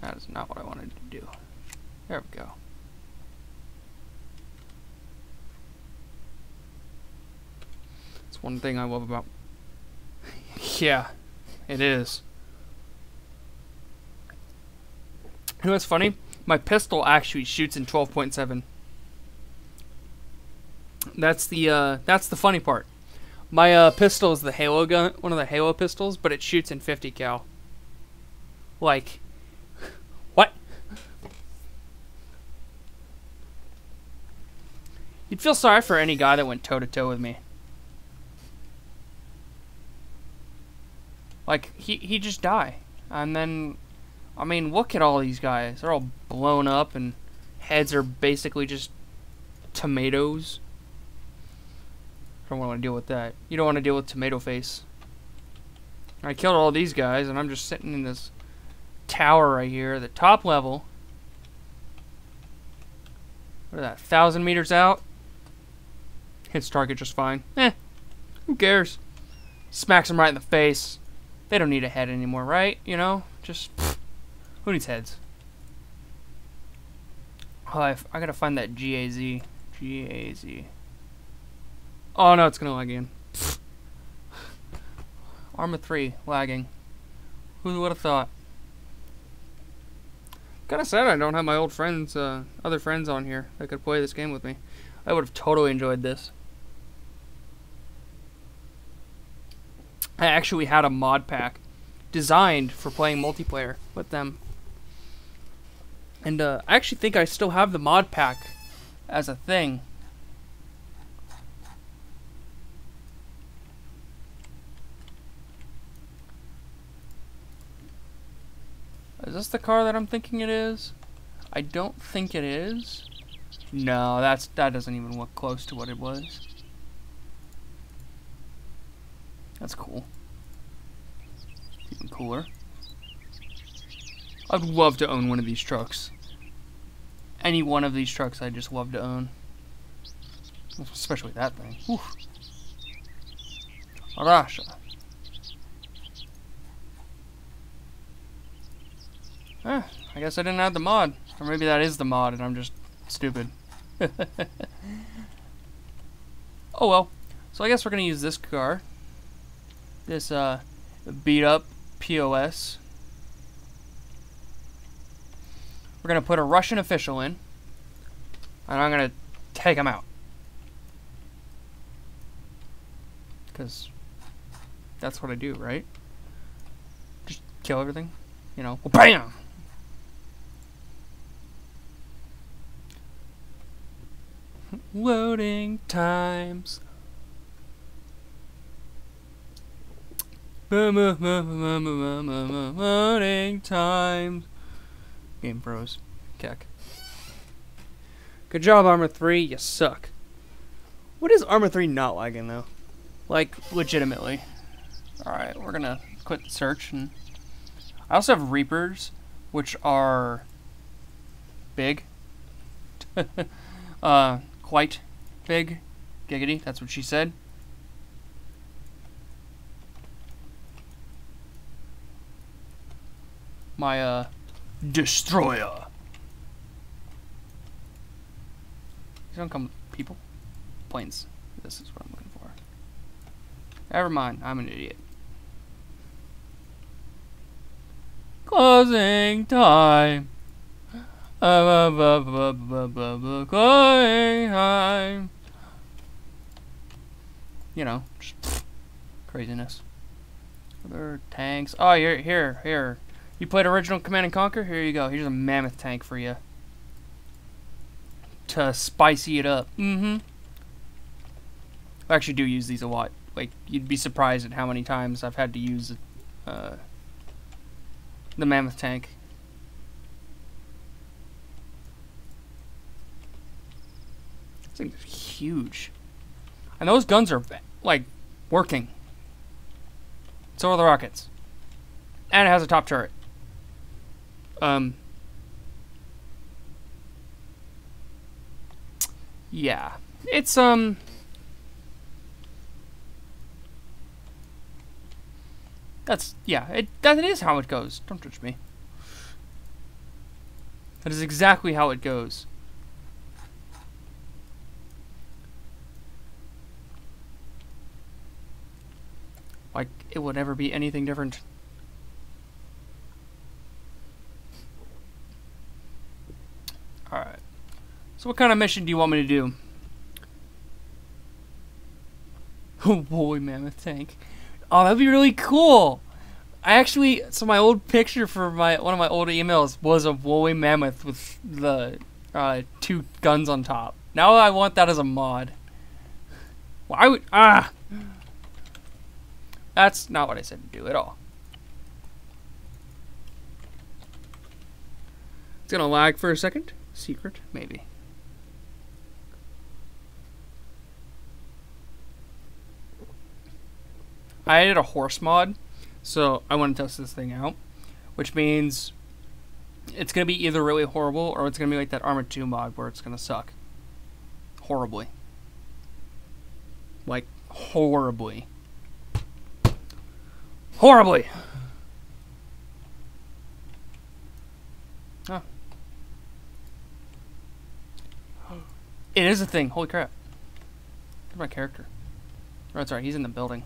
That is not what I wanted to do. There we go. It's one thing I love about... Yeah, it is. You know what's funny? My pistol actually shoots in 12.7. That's the funny part. My pistol is the Halo gun, one of the Halo pistols, but it shoots in 50 cal. Like, what? You'd feel sorry for any guy that went toe to toe with me. Like, he'd just die. And then, I mean, look at all these guys. They're all blown up and heads are basically just tomatoes. I don't want to deal with that. You don't want to deal with tomato face. I killed all these guys and I'm just sitting in this tower right here, the top level. What is that, 1,000 meters out? Hits target just fine. Who cares? Smacks him right in the face. They don't need a head anymore, right? You know? Just, pfft. Who needs heads? Oh, I gotta find that GAZ. GAZ. Oh no, it's gonna lag again. Arma 3 lagging. Who would have thought? Kinda sad I don't have my old friends, other friends on here that could play this game with me. I would have totally enjoyed this. I actually had a mod pack designed for playing multiplayer with them. And I actually think I still have the mod pack as a thing. Is this the car that I'm thinking it is? I don't think it is. No, that doesn't even look close to what it was. That's cool. Even cooler. I'd love to own one of these trucks. Any one of these trucks I'd just love to own. Especially that thing. Whew. Rasha. I guess I didn't add the mod. Or maybe that is the mod and I'm just stupid. Oh well. So I guess we're gonna use this car. This beat up POS. We're gonna put a Russian official in. And I'm gonna take him out. Because that's what I do, right? Just kill everything. You know, BAM! Loading times. Loading times. Game froze. Keck. Good job, Arma 3. You suck. What is Arma 3 not lagging, though? Like, legitimately. Alright, we're gonna quit the search. And I also have Reapers, which are big. Quite big. Giggity, that's what she said. My, destroyer. These don't come people. Planes. This is what I'm looking for. Never mind, I'm an idiot. Closing time. Closing time. You know, just craziness. Other tanks. Oh, here. You played original Command and Conquer? Here you go. Here's a mammoth tank for you. To spicy it up. I actually do use these a lot. Like, you'd be surprised at how many times I've had to use the mammoth tank. This thing's huge. And those guns are, like, working. So are the rockets. And it has a top turret. Yeah. It's, that's, yeah, that is how it goes. Don't judge me. That is exactly how it goes. Like, it would never be anything different. Alright. So what kind of mission do you want me to do? Oh boy, mammoth tank. Oh, that'd be really cool. I actually, so my old picture for one of my old emails was a woolly mammoth with the 2 guns on top. Now I want that as a mod. Why would That's not what I said to do at all. It's gonna lag for a second. Secret, maybe. I added a horse mod, so I want to test this thing out, which means it's going to be either really horrible or it's going to be like that Arma 2 mod where it's going to suck. Horribly. Like, horribly. Horribly! Oh. It is a thing. Holy crap. Look at my character. Oh, sorry, he's in the building.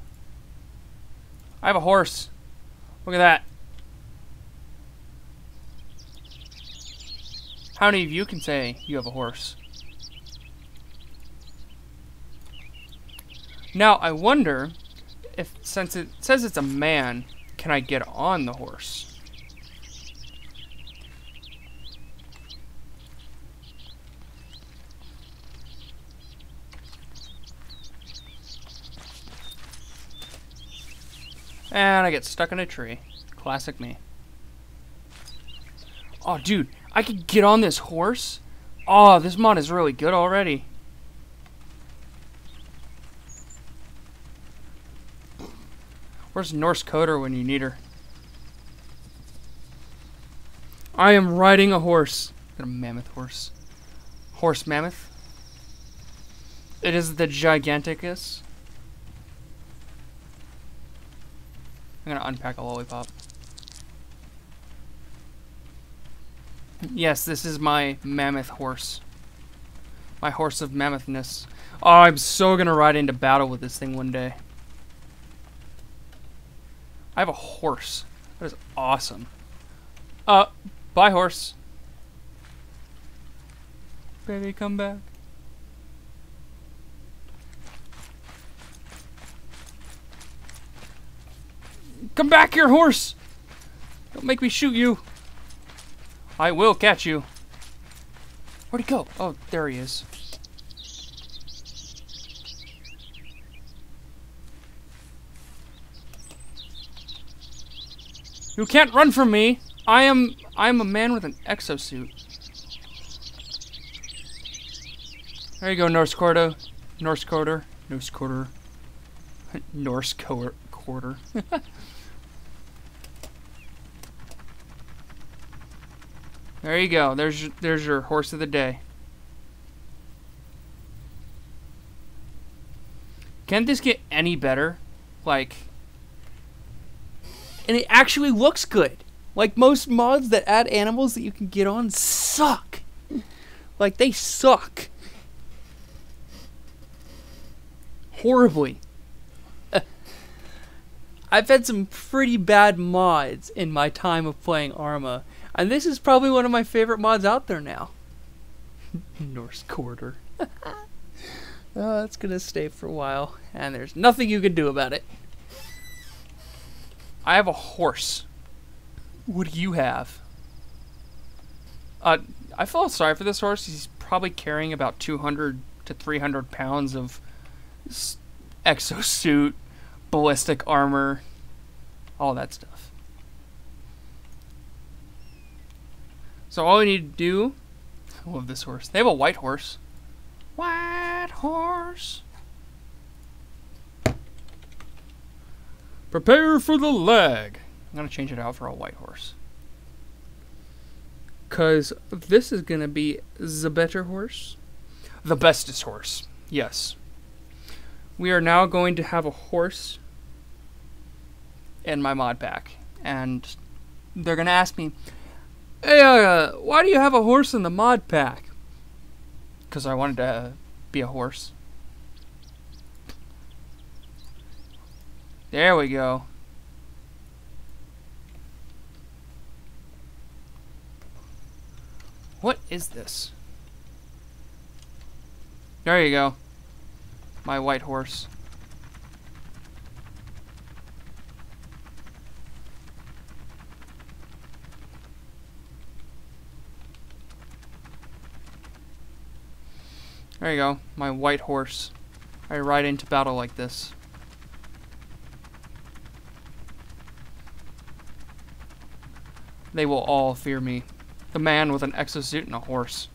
I have a horse. Look at that. How many of you can say you have a horse? Now, I wonder if, since it says it's a man, can I get on the horse? And I get stuck in a tree. Classic me. Oh, dude, I could get on this horse? Oh, this mod is really good already. Where's Norse Coder when you need her? I am riding a horse. A mammoth horse. Horse mammoth. It is the Giganticus. I'm gonna unpack a lollipop. Yes, this is my mammoth horse. My horse of mammothness. Oh, I'm so gonna ride into battle with this thing one day. I have a horse. That is awesome. Bye, horse. Baby, come back. Come back here, horse! Don't make me shoot you. I will catch you. Where'd he go? Oh, there he is. You can't run from me. I am a man with an exosuit. There you go, Norse Quarter. Norse Quarter. Norse Quarter. Norse Quarter. There you go. There's your horse of the day. Can't this get any better? Like, and it actually looks good. Like, most mods that add animals that you can get on suck. Like, they suck. Horribly. I've had some pretty bad mods in my time of playing Arma, and this is probably one of my favorite mods out there now. Norse Quarter. Oh, it's gonna stay for a while, and there's nothing you can do about it. I have a horse. What do you have? I feel sorry for this horse. He's probably carrying about 200 to 300 pounds of exosuit, ballistic armor, all that stuff. So all we need to do... I love this horse. They have a white horse. White horse. Prepare for the lag. I'm going to change it out for a white horse. Because this is going to be the better horse. The bestest horse. Yes. We are now going to have a horse in my mod pack. And they're going to ask me, Hey, why do you have a horse in the mod pack? Because I wanted to be a horse. There we go. What is this? There you go. My white horse. There you go, my white horse. I ride into battle like this. They will all fear me. The man with an exosuit and a horse.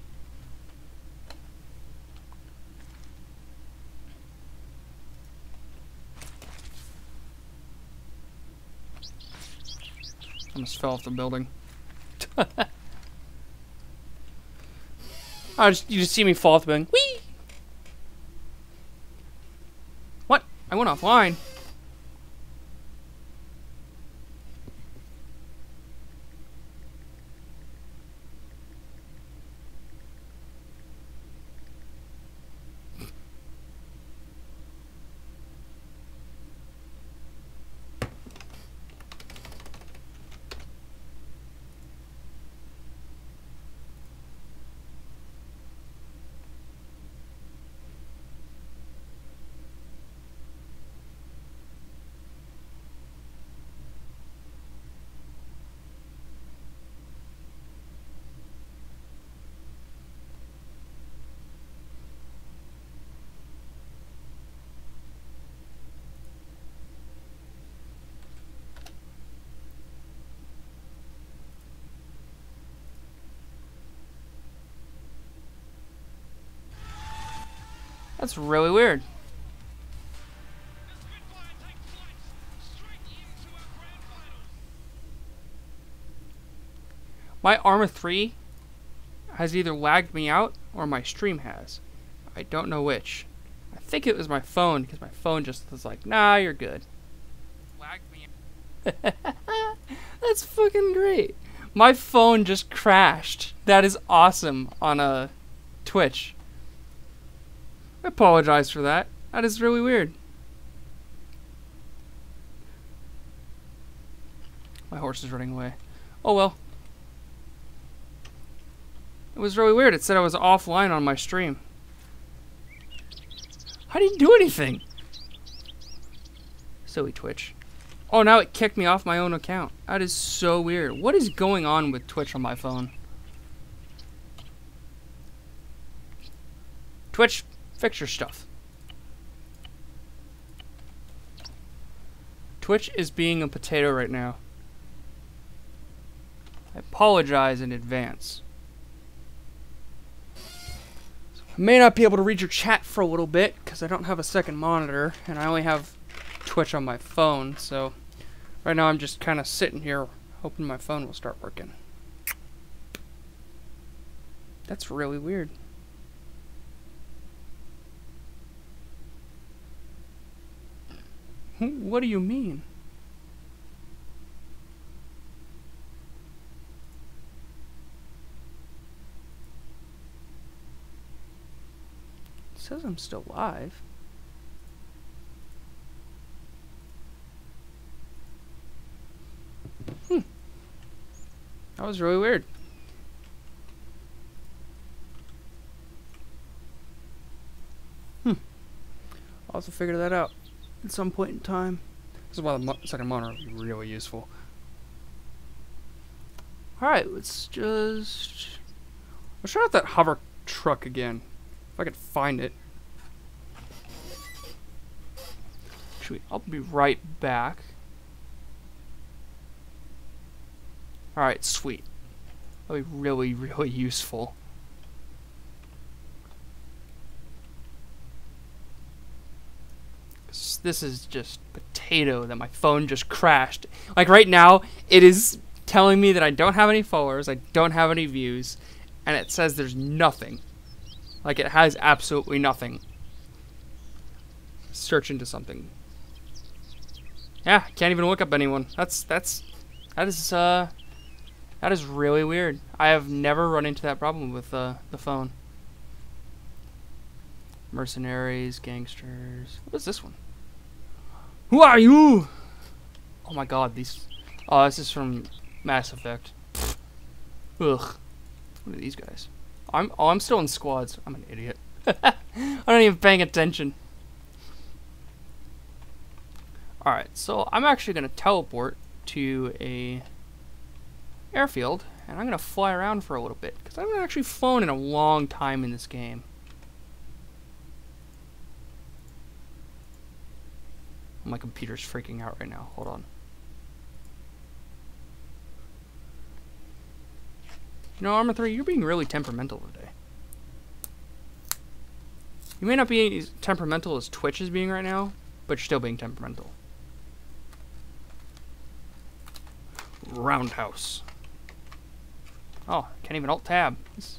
Almost fell off the building. You just see me fall off the building. Whee! What? I went offline. That's really weird. My Arma 3 has either lagged me out or my stream has. I don't know which. I think it was my phone because my phone just was like, nah, you're good. Lagged me out. That's fucking great. My phone just crashed. That is awesome on a Twitch. I apologize for that. That is really weird. My horse is running away. Oh well. It was really weird. It said I was offline on my stream. I didn't do anything. Silly Twitch. Oh, now it kicked me off my own account. That is so weird. What is going on with Twitch on my phone? Twitch, fix your stuff. Twitch is being a potato right now. I apologize in advance. I may not be able to read your chat for a little bit because I don't have a second monitor and I only have Twitch on my phone, so right now I'm just kind of sitting here hoping my phone will start working. That's really weird. What do you mean? It says I'm still live. That was really weird. I'll have to figure that out at some point in time. This is why the second monitor would be really useful. Alright, let's try out that hover truck again. If I could find it. Actually, I'll be right back. Alright, sweet. That'll be really, really useful. This is just potato that my phone just crashed. Like right now, it is telling me that I don't have any followers, I don't have any views, and it says there's nothing. Like it has absolutely nothing. Search into something. Yeah, can't even look up anyone. That is That is really weird. I have never run into that problem with the phone. Mercenaries, gangsters. What is this one? Who are you? Oh my god, these... Oh, this is from Mass Effect. Ugh. What are these guys? I'm still in squads. I'm an idiot. I'm not even paying attention. Alright, so I'm actually going to teleport to a airfield, and I'm going to fly around for a little bit, because I haven't actually flown in a long time in this game. My computer's freaking out right now. Hold on. You know, Arma 3, you're being really temperamental today. You may not be as temperamental as Twitch is being right now, but you're still being temperamental. Roundhouse. Oh, can't even alt-tab. This is